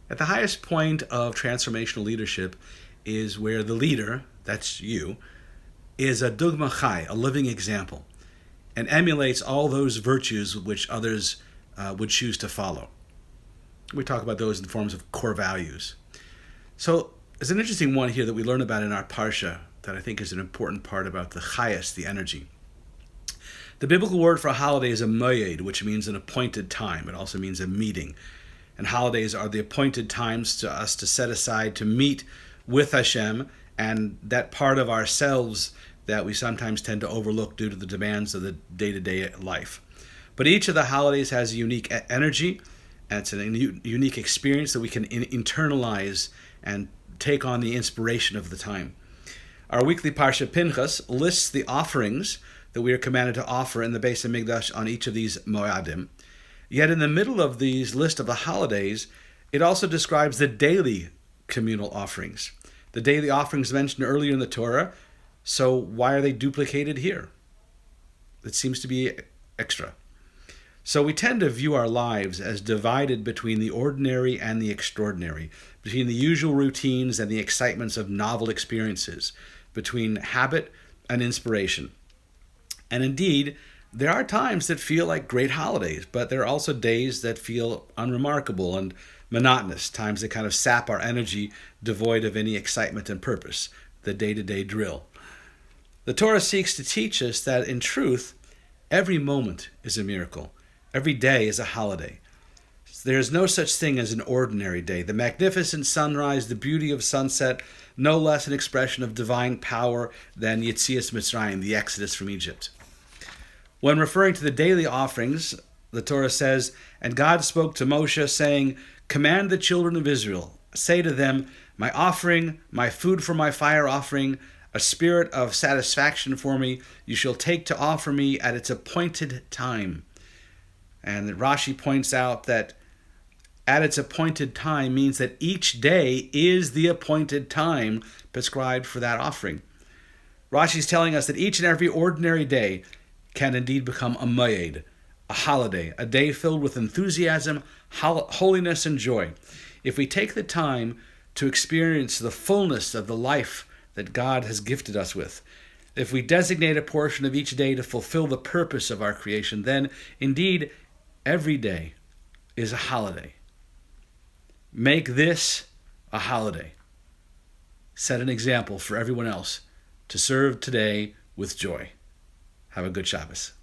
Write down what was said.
At the highest point of transformational leadership is where the leader, that's you, is a dugma chai, a living example, and emulates all those virtues which others would choose to follow. We talk about those in forms of core values. So there's an interesting one here that we learn about in our Parsha that I think is an important part about the chayas, the energy. The biblical word for a holiday is a Moed, which means an appointed time. It also means a meeting. And holidays are the appointed times to us to set aside to meet with Hashem and that part of ourselves that we sometimes tend to overlook due to the demands of the day-to-day life. But each of the holidays has a unique energy, and it's a unique experience that we can internalize and take on the inspiration of the time. Our weekly Parsha Pinchas lists the offerings that we are commanded to offer in the Beis HaMikdash on each of these Moadim. Yet in the middle of these list of the holidays, it also describes the daily communal offerings. The daily offerings mentioned earlier in the Torah, so why are they duplicated here? It seems to be extra. So we tend to view our lives as divided between the ordinary and the extraordinary, between the usual routines and the excitements of novel experiences, between habit and inspiration. And indeed, there are times that feel like great holidays, but there are also days that feel unremarkable and monotonous, times that kind of sap our energy, devoid of any excitement and purpose, the day-to-day drill. The Torah seeks to teach us that, in truth, every moment is a miracle. Every day is a holiday. There is no such thing as an ordinary day. The magnificent sunrise, the beauty of sunset, no less an expression of divine power than Yetzias Mitzrayim, the exodus from Egypt. When referring to the daily offerings, the Torah says, "And God spoke to Moshe, saying, Command the children of Israel, say to them, my offering, my food for my fire offering, a spirit of satisfaction for me, you shall take to offer me at its appointed time." And Rashi points out that at its appointed time means that each day is the appointed time prescribed for that offering. Rashi's telling us that each and every ordinary day can indeed become a moed, a holiday, a day filled with enthusiasm, holiness, and joy. If we take the time to experience the fullness of the life that God has gifted us with, if we designate a portion of each day to fulfill the purpose of our creation, then indeed every day is a holiday. Make this a holiday. Set an example for everyone else to serve today with joy. Have a good Shabbos.